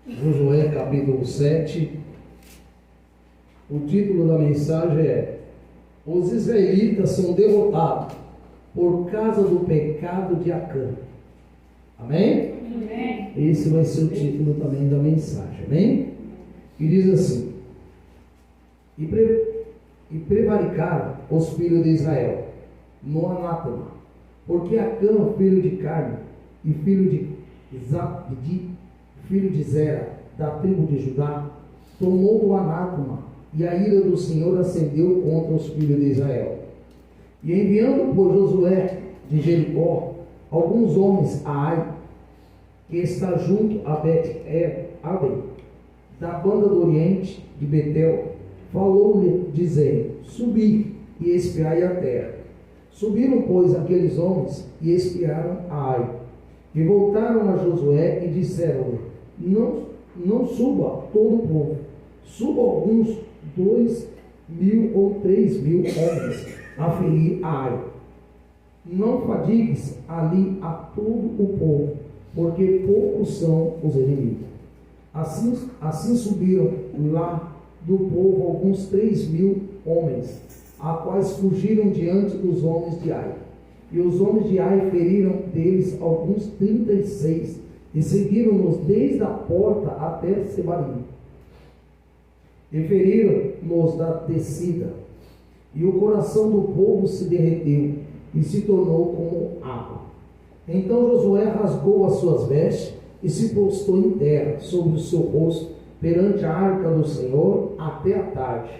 Josué capítulo 7. O título da mensagem é: Os israelitas são derrotados por causa do pecado de Acã. Amém? Amém. Esse vai ser o título também da mensagem. Amém? E diz assim: E prevaricaram os filhos de Israel no anátema, porque Acã, filho de Carme e filho de Zabdi, filho de Zera, da tribo de Judá, tomou o anátema, e a ira do Senhor acendeu contra os filhos de Israel. E enviando por Josué de Jericó alguns homens a Ai, que está junto a Bet-Aven, da banda do oriente de Betel, falou-lhe, dizendo: Subi e espiai a terra. Subiram, pois, aqueles homens e espiaram a Ai. E voltaram a Josué e disseram-lhe: Não suba todo o povo, suba alguns 2.000 ou 3.000 homens a ferir a Ai. Não fadigues ali a todo o povo, porque poucos são os inimigos. Assim subiram lá do povo alguns 3.000 homens, a quais fugiram diante dos homens de Ai. E os homens de Ai feriram deles alguns 36, e seguiram-nos desde a porta até Sebarim. E feriram-nos da descida. E o coração do povo se derreteu, e se tornou como água. Então Josué rasgou as suas vestes, e se postou em terra, sobre o seu rosto, perante a arca do Senhor, até a tarde.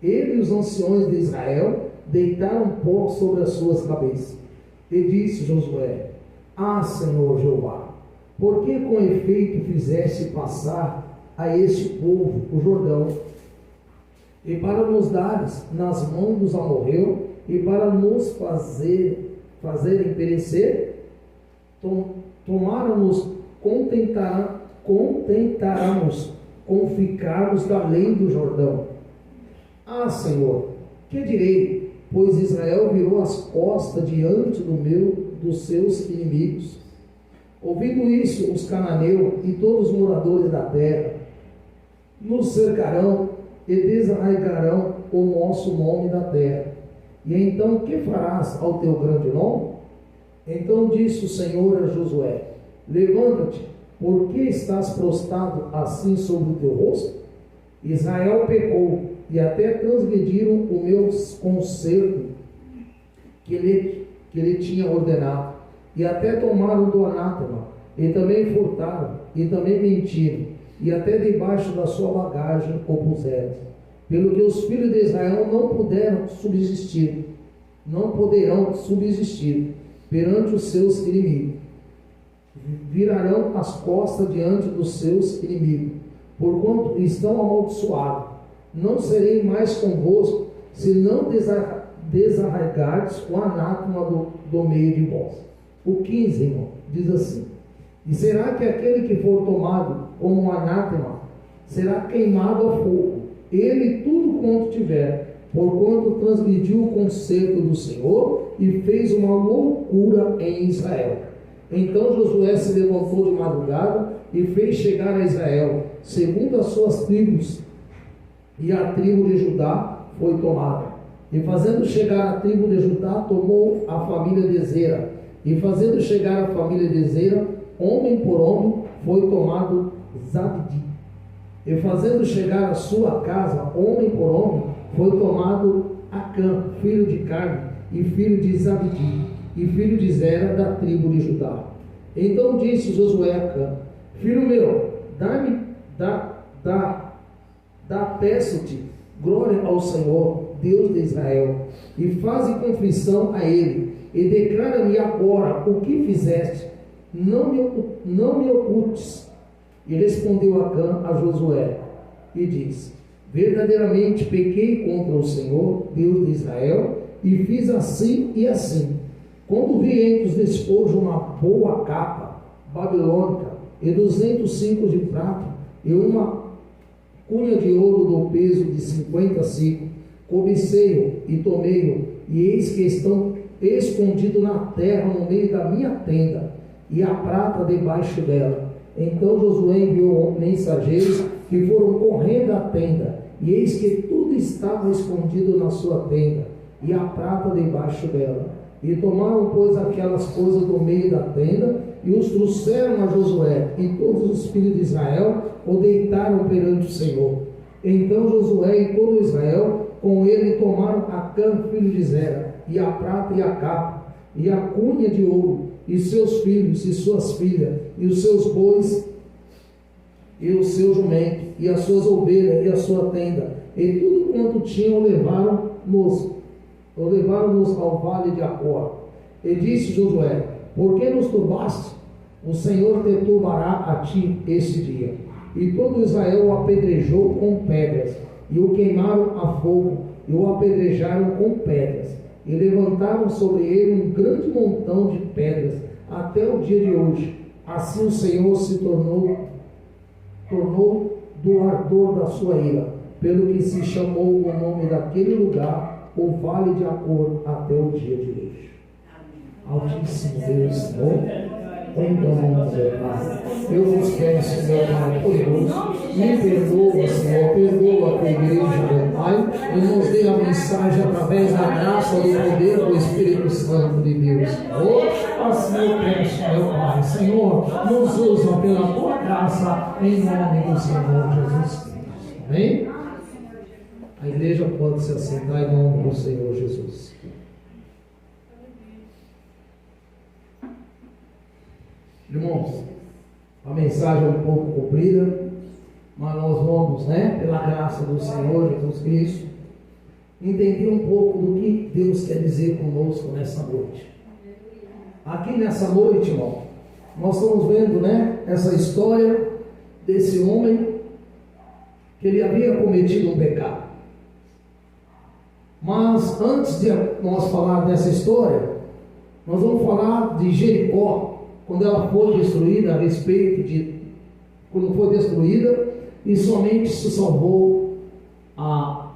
Ele e os anciões de Israel deitaram pó sobre as suas cabeças. E disse Josué: Ah, Senhor Jeová, por que com efeito fizeste passar a este povo o Jordão, e para nos dares nas mãos dos amorreus, e para nos fazerem perecer? Tomaram-nos, contentaramos com ficarmos da além do Jordão. Ah, Senhor, que direi? Pois Israel virou as costas diante dos seus inimigos. Ouvindo isso, os cananeus e todos os moradores da terra nos cercarão e desarraigarão o nosso nome da terra. E então, que farás ao teu grande nome? Então disse o Senhor a Josué: Levanta-te, por que estás prostrado assim sobre o teu rosto? Israel pecou, e até transgrediram o meu conserto que lhe tinha ordenado, e até tomaram do anátema, e também furtaram, e também mentiram, e até debaixo da sua bagagem o puseram, pelo que os filhos de Israel não poderão subsistir perante os seus inimigos. Virarão as costas diante dos seus inimigos, porquanto estão amaldiçoados. Não serei mais convosco, se não desarraigardes o anátema do meio de vós. O 15, irmão, diz assim: E será que aquele que for tomado como um anátema será queimado a fogo, ele e tudo quanto tiver, porquanto transgrediu o conserto do Senhor e fez uma loucura em Israel. Então Josué se levantou de madrugada e fez chegar a Israel, segundo as suas tribos, e a tribo de Judá foi tomada. E fazendo chegar a tribo de Judá, tomou a família de Zera. E fazendo chegar a família de Zera, homem por homem, foi tomado Zabdi. E fazendo chegar a sua casa, homem por homem, foi tomado Acã, filho de Carme, e filho de Zabdi, e filho de Zera, da tribo de Judá. Então disse Josué a Acã: Filho meu, peço-te glória ao Senhor, Deus de Israel, e faze confissão a ele, e declara-me agora o que fizeste, não me ocultes. E respondeu Acã a Josué, e disse: Verdadeiramente pequei contra o Senhor, Deus de Israel, e fiz assim e assim. Quando vi entre os despojos uma boa capa babilônica, e 200 ciclos de prata, e uma cunha de ouro do peso de 50 ciclos, cobicei-o e tomei-o, e eis que estão escondidos na terra no meio da minha tenda, e a prata debaixo dela. Então Josué enviou mensageiros que foram correndo à tenda, e eis que tudo estava escondido na sua tenda, e a prata debaixo dela. E tomaram, pois, aquelas coisas do meio da tenda, e os trouxeram a Josué, e todos os filhos de Israel o deitaram perante o Senhor. Então Josué e todo Israel com ele tomaram Acã, filho de Zera, e a prata e a capa, e a cunha de ouro, e seus filhos e suas filhas, e os seus bois, e o seu jumento, e as suas ovelhas, e a sua tenda, e tudo quanto tinham levaram-nos ao vale de Acor. E disse Josué: por que nos turbaste? O Senhor te turbará a ti este dia. E todo Israel o apedrejou com pedras, e o queimaram a fogo, e o apedrejaram com pedras, e levantaram sobre ele um grande montão de pedras, até o dia de hoje. Assim o Senhor se tornou do ardor da sua ira, pelo que se chamou o nome daquele lugar, o Vale de Acor, até o dia de hoje. Altíssimo Deus, Senhor, em nome de Pai, eu vos peço, meu Pai poderoso, me perdoa, Senhor, perdoa a tua igreja, meu Pai, e nos dê a mensagem através da graça e do poder do Espírito Santo de Deus, Senhor. Assim eu peço, meu Pai, Senhor, nos usa pela tua graça, em nome do Senhor Jesus Cristo. Amém? A igreja pode se assentar em nome do Senhor Jesus. Irmãos, a mensagem é um pouco comprida, mas nós vamos, pela graça do Senhor Jesus Cristo, entender um pouco do que Deus quer dizer conosco nessa noite. Aqui nessa noite, irmão, nós estamos vendo, essa história desse homem que ele havia cometido um pecado. Mas antes de nós falar dessa história, nós vamos falar de Jericó, quando ela foi destruída, a respeito de quando foi destruída, e somente se salvou a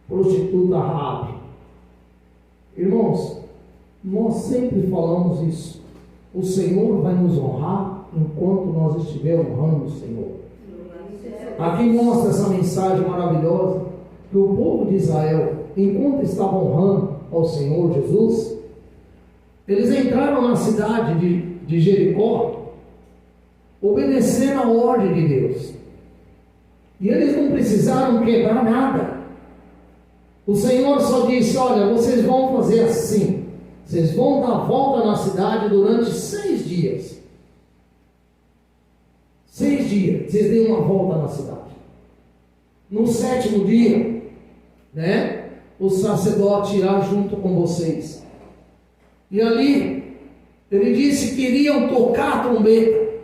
prostituta Raabe. Irmãos, nós sempre falamos isso. O Senhor vai nos honrar enquanto nós estivermos honrando o Senhor. Aqui mostra essa mensagem maravilhosa, que o povo de Israel, enquanto estava honrando ao Senhor Jesus, eles entraram na cidade de Jericó, obedecendo a ordem de Deus, e eles não precisaram quebrar nada. O Senhor só disse: olha, vocês vão fazer assim, vocês vão dar a volta na cidade durante 6 dias. 6 dias, vocês dêem uma volta na cidade. No 7º dia, o sacerdote irá junto com vocês, e ali ele disse que iriam tocar a trombeta,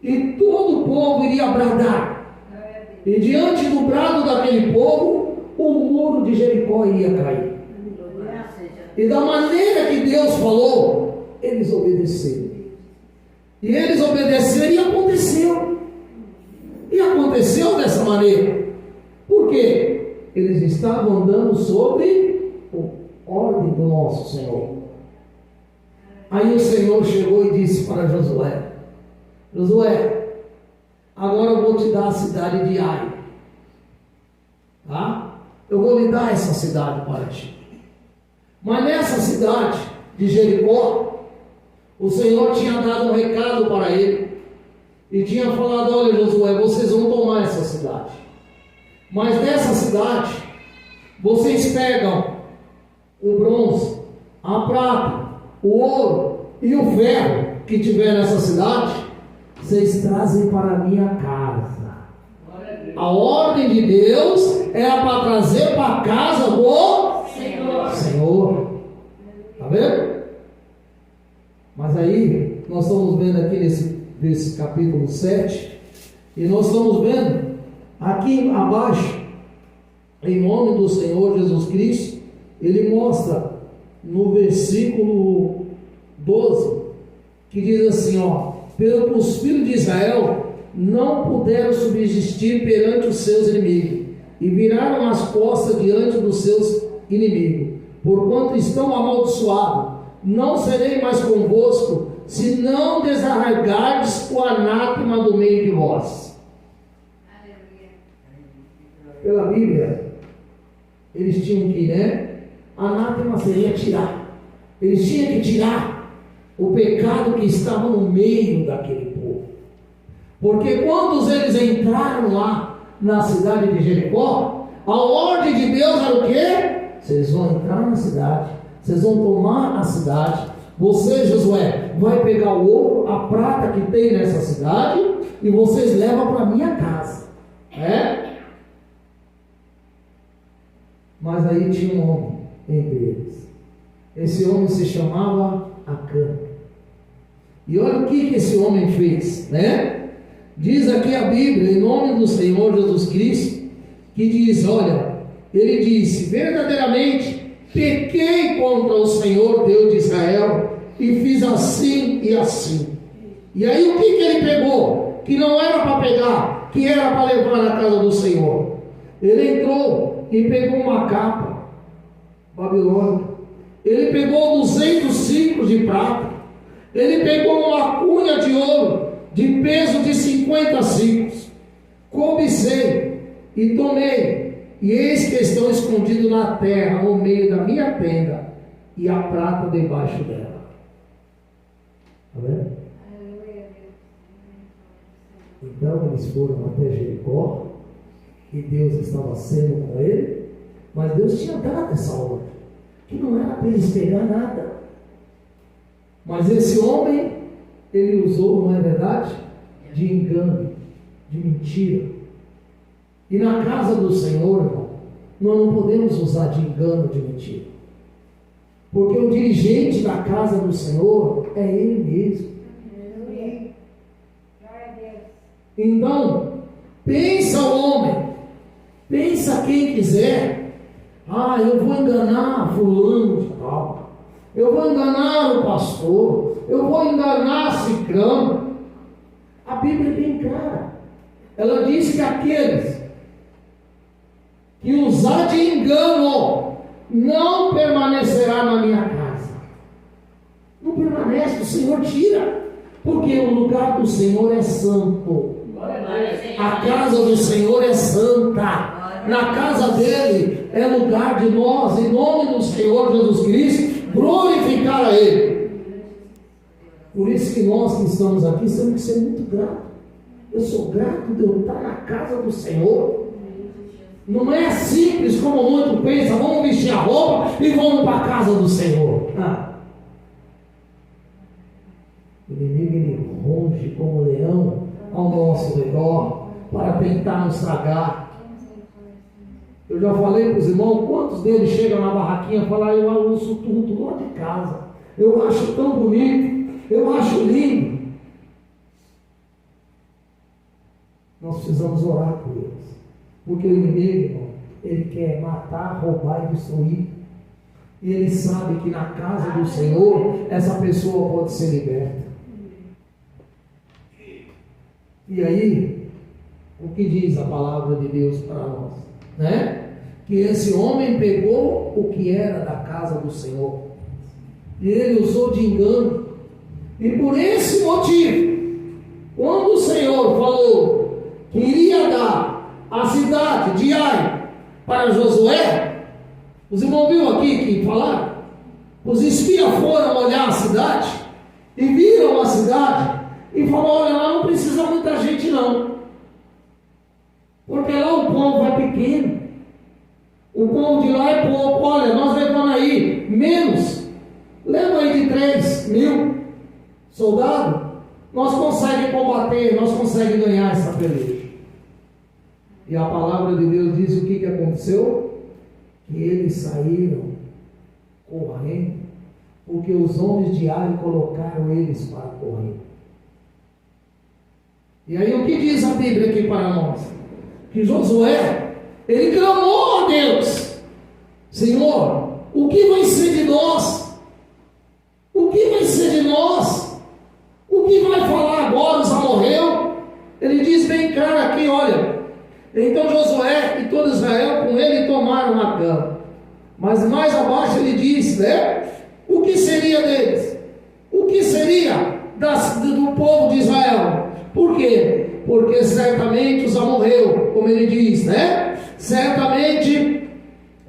e todo o povo iria bradar, e diante do brado daquele povo, o muro de Jericó iria cair. E da maneira que Deus falou, eles obedeceram. E eles obedeceram e aconteceu. E aconteceu dessa maneira. Por quê? Eles estavam andando sobre a ordem do nosso Senhor. Aí o Senhor chegou e disse para Josué: Josué, agora eu vou te dar a cidade de Ai. Tá? Eu vou lhe dar essa cidade para ti. Mas nessa cidade de Jericó, o Senhor tinha dado um recado para ele. E tinha falado: olha, Josué, vocês vão tomar essa cidade. Mas nessa cidade, vocês pegam o bronze, a prata, o ouro e o ferro que tiver nessa cidade, vocês trazem para a minha casa. A ordem de Deus é para trazer para a casa do Senhor. Está vendo? Mas aí, nós estamos vendo aqui nesse capítulo 7, e nós estamos vendo aqui abaixo, em nome do Senhor Jesus Cristo, ele mostra no versículo 12, que diz assim, pelo que os filhos de Israel não puderam subsistir perante os seus inimigos, e viraram as costas diante dos seus inimigos, porquanto estão amaldiçoados, não serei mais convosco, se não desarraigardes o anátema do meio de vós. Pela Bíblia, eles tinham que, anátema seria tirar. Eles tinham que tirar o pecado que estava no meio daquele povo. Porque quando eles entraram lá na cidade de Jericó, a ordem de Deus era o quê? Vocês vão entrar na cidade, vocês vão tomar a cidade. Você, Josué, vai pegar o ouro, a prata que tem nessa cidade, e vocês levam para minha casa. Mas aí tinha um homem entre eles. Esse homem se chamava Acã. E olha o que esse homem fez, Diz aqui a Bíblia, em nome do Senhor Jesus Cristo, que diz, olha, ele disse: verdadeiramente pequei contra o Senhor Deus de Israel, e fiz assim e assim. E aí o que ele pegou? Que não era para pegar, que era para levar na casa do Senhor. Ele entrou e pegou uma capa babilônica. Ele pegou 200 ciclos de prata. Ele pegou uma cunha de ouro de peso de 50 ciclos. Cobicei e tomei, e eis que estão escondidos na terra, no meio da minha tenda, e a prata debaixo dela. Está vendo? Então eles foram até Jericó, e Deus estava sendo com ele, mas Deus tinha dado essa ordem, que não era para eles pegar nada. Mas esse homem, ele usou, não é verdade? De engano, de mentira. E na casa do Senhor, irmão, nós não podemos usar de engano, de mentira. Porque o dirigente da casa do Senhor é Ele mesmo. Então, pensa o homem, pensa quem quiser. Eu vou enganar fulano de tal, eu vou enganar o pastor, eu vou enganar ciclano. A Bíblia é bem clara. Ela diz que aqueles que usar de engano não permanecerá na minha casa. Não permanece, o Senhor tira, porque o lugar do Senhor é santo. A casa do Senhor é santa. Na casa dele é lugar de nós, em nome do Senhor Jesus Cristo, glorificar a Ele. Por isso que nós que estamos aqui temos que ser muito gratos. Eu sou grato de eu estar na casa do Senhor. Não é simples como muito pensa, vamos vestir a roupa e vamos para a casa do Senhor. O inimigo, ele ronge como leão ao nosso redor para tentar nos tragar. Eu já falei para os irmãos, quantos deles chegam na barraquinha e falam: eu ouço tudo lá de casa, eu acho tão bonito, eu acho lindo. Nós precisamos orar por eles, porque o inimigo, irmão, ele quer matar, roubar e destruir. E ele sabe que na casa do Senhor essa pessoa pode ser liberta. E aí, o que diz a palavra de Deus para nós? Que esse homem pegou o que era da casa do Senhor, e ele usou de engano. E por esse motivo, quando o Senhor falou que iria dar a cidade de Ai para Josué, os irmãos viram aqui que falaram? Os espias foram olhar a cidade e viram a cidade e falaram: olha, lá não precisa muita gente não, porque lá o povo é pequeno, o povo de lá é pouco. Olha, nós levamos aí menos, leva aí de 3.000 soldados, nós conseguimos combater, nós conseguimos ganhar essa peleja. E a palavra de Deus diz o que aconteceu? Que eles saíram correndo, porque os homens de Ai colocaram eles para correr. E aí o que diz a Bíblia aqui para nós? Que Josué, ele clamou a Deus: Senhor, o que vai ser de nós? O que vai ser de nós? O que vai falar agora? Já morreu? Ele diz bem claro aqui, olha: então Josué e todo Israel com ele tomaram a cama. Mas mais abaixo ele diz, o que seria deles? O que seria do povo de Israel. Por quê? Porque certamente os amorreus, como ele diz, né? Certamente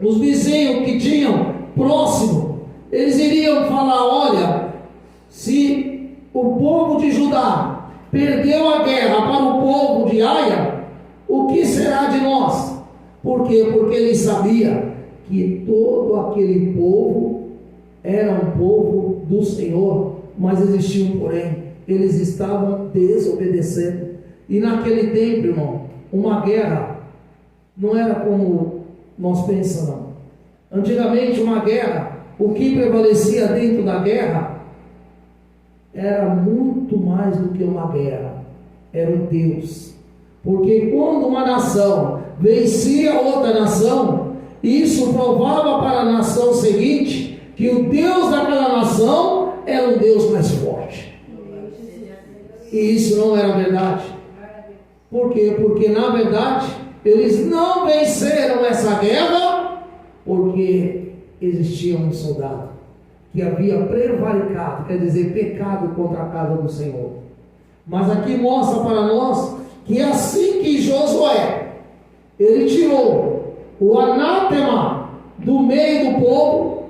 os vizinhos que tinham próximo, eles iriam falar: olha, se o povo de Judá perdeu a guerra para o povo de Aia, o que será de nós? Por quê? Porque ele sabia que todo aquele povo era um povo do Senhor, mas existia um porém: eles estavam desobedecendo. E naquele tempo, irmão, uma guerra não era como nós pensamos. Antigamente, uma guerra, o que prevalecia dentro da guerra era muito mais do que uma guerra, era o Deus. Porque quando uma nação vencia outra nação, isso provava para a nação seguinte que o Deus daquela nação era um Deus mais forte. E isso não era verdade. Por quê? Porque na verdade eles não venceram essa guerra porque existia um soldado que havia prevaricado, quer dizer, pecado contra a casa do Senhor. Mas aqui mostra para nós que assim que Josué, ele tirou o anátema do meio do povo,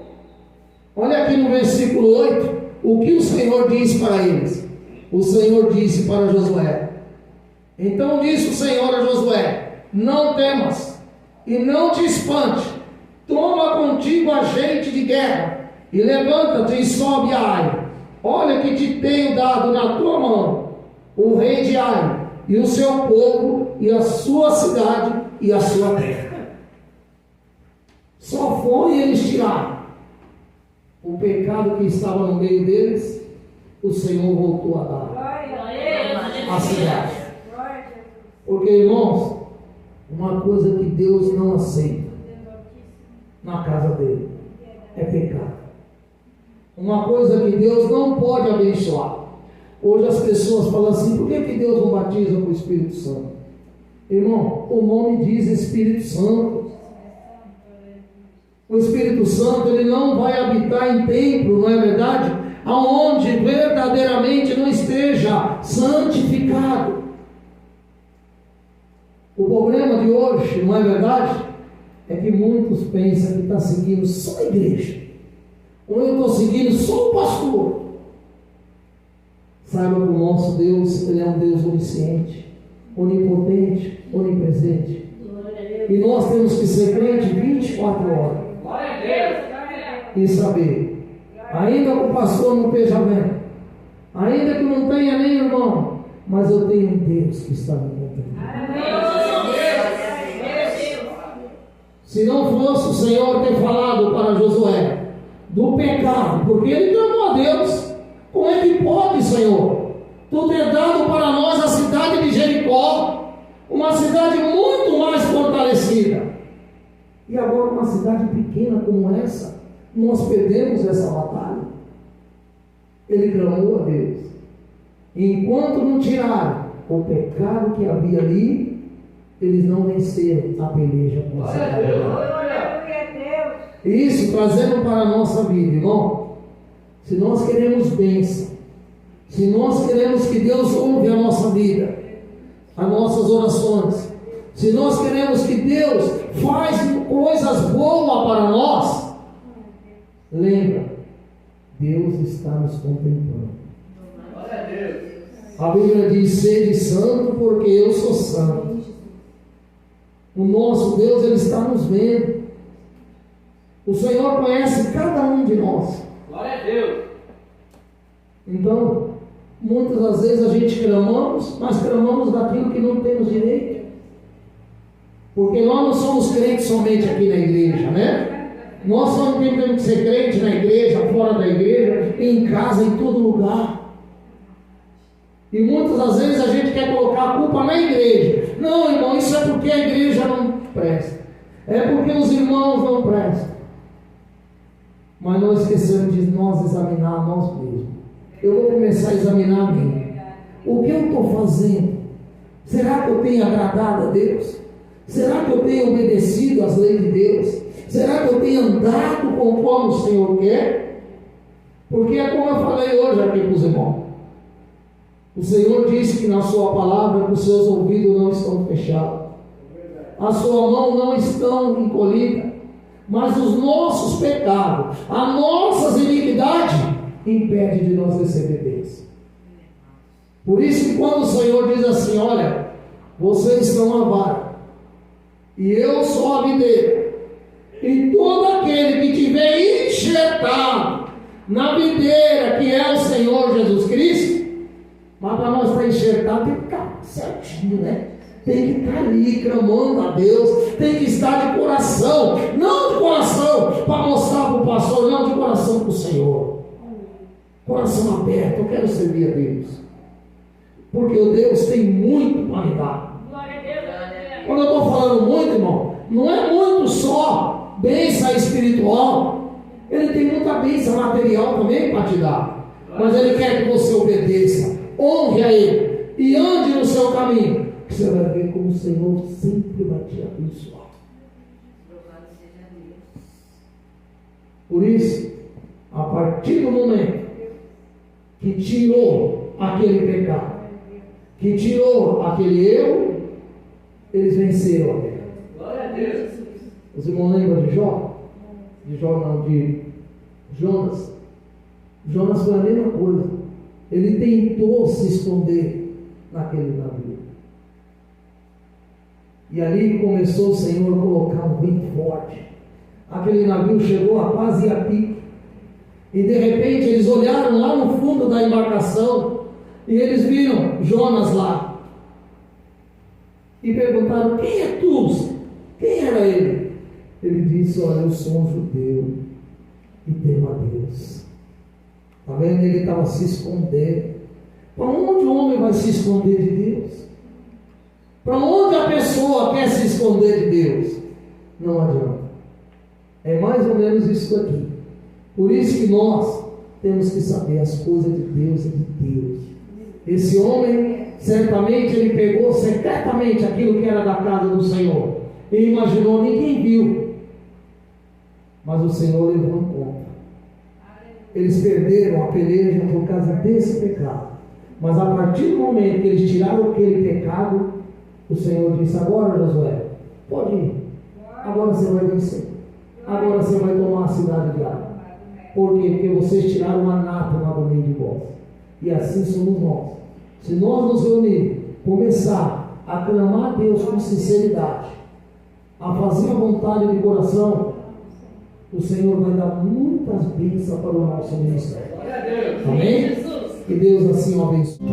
olha aqui no versículo 8, o que o Senhor disse para eles. O Senhor disse para Josué: então disse o Senhor a Josué: não temas e não te espante, toma contigo a gente de guerra e levanta-te e sobe a Ai. Olha que te tenho dado na tua mão o rei de Ai e o seu povo e a sua cidade e a sua terra. Só foi eles tirar o pecado que estava no meio deles, o Senhor voltou a dar a cidade. Porque, irmãos, uma coisa que Deus não aceita na casa dele é pecado. Uma coisa que Deus não pode abençoar. Hoje as pessoas falam assim: por que Deus não batiza com o Espírito Santo? Irmão, o nome diz Espírito Santo. O Espírito Santo, ele não vai habitar em templo, não é verdade? Aonde verdadeiramente não esteja santificado. O problema de hoje, não é verdade? É que muitos pensam que está seguindo só a igreja, ou eu estou seguindo só o pastor. Saiba que o nosso Deus, ele é um Deus onisciente, onipotente, onipresente. E nós temos que ser crente 24 horas. E saber, ainda que o pastor não esteja vendo, ainda que não tenha nem irmão, mas eu tenho um Deus que está me controlando. Se não fosse o Senhor ter falado para Josué do pecado, porque ele clamou a Deus: como é que pode, Senhor, tu ter dado para nós a cidade de Jericó, uma cidade muito mais fortalecida, e agora uma cidade pequena como essa, nós perdemos essa batalha? Ele clamou a Deus. E enquanto não tiraram o pecado que havia ali, eles não venceram a peleja com a cidade. Isso trazendo para a nossa vida, irmão. Se nós queremos bênção, se nós queremos que Deus ouve a nossa vida, as nossas orações, se nós queremos que Deus faz coisas boas para nós, lembra, Deus está nos contemplando. A Bíblia diz: sede santo, porque eu sou santo. O nosso Deus, ele está nos vendo. O Senhor conhece cada um de nós. Glória a Deus. Então, muitas das vezes a gente clamamos, mas clamamos daquilo que não temos direito. Porque nós não somos crentes somente aqui na igreja, né? Nós só temos que ser crente na igreja, fora da igreja, em casa, em todo lugar. E muitas das vezes a gente quer colocar a culpa na igreja. Não, irmão, isso é porque a igreja não presta. É porque os irmãos não prestam. Mas nós esquecemos de nós examinar nós mesmos. Eu vou começar a examinar a mim. O que eu estou fazendo? Será que eu tenho agradado a Deus? Será que eu tenho obedecido às leis de Deus? Será que eu tenho andado conforme o Senhor quer? Porque é como eu falei hoje aqui para os irmãos. O Senhor disse que na sua palavra que os seus ouvidos não estão fechados, a sua mão não estão encolhida, mas os nossos pecados, as nossas iniquidades, impede de nós receber bênção. Por isso que quando o Senhor diz assim, olha, vocês são a vara, e eu sou a videira, e todo aquele que tiver enxertado na videira, que é o Senhor Jesus Cristo, mas para nós estar enxertado, tem que ficar certinho, né? Tem que estar ali clamando a Deus, tem que estar de coração, não de coração para mostrar para o pastor, não, de coração para o Senhor, coração aberto. Eu quero servir a Deus, porque o Deus tem muito para me dar. Quando eu estou falando muito, irmão, não é muito só bênção espiritual, Ele tem muita bênção material também para te dar, mas Ele quer que você obedeça, honre a Ele e ande no seu caminho. Você vai ver como o Senhor sempre vai te abençoar. Por isso, a partir do momento que tirou aquele pecado, que tirou aquele erro, eles venceram a guerra. Glória a Deus. Os irmãos lembram de Jó? De Jó não, de Jonas. Jonas foi a mesma coisa. Ele tentou se esconder naquele navio. E ali começou o Senhor a colocar um vento forte. Aquele navio chegou a quase a pique. E de repente eles olharam lá no fundo da embarcação e eles viram Jonas lá. E perguntaram, quem é tu? Quem era ele? Ele disse, olha, eu sou um judeu e temo a Deus. Está vendo? Ele estava se escondendo. Para onde o homem vai se esconder de Deus? Para onde a pessoa quer se esconder de Deus? Não adianta. É mais ou menos isso aqui. Por isso que nós temos que saber as coisas de Deus e de Deus. Esse homem, certamente, ele pegou secretamente aquilo que era da casa do Senhor. E imaginou, ninguém viu. Mas o Senhor levou em conta. Eles perderam a peleja por causa desse pecado. Mas a partir do momento que eles tiraram aquele pecado, o Senhor disse, agora Josué, pode ir. Agora você vai vencer. Agora você vai tomar a cidade de Ai. Por quê? Porque vocês tiraram o anátema do meio de vós. E assim somos nós. Se nós nos reunirmos, começar a clamar a Deus com sinceridade, a fazer a vontade de coração, o Senhor vai dar muitas bênçãos para o nosso ministério. Amém? Que Deus assim o abençoe.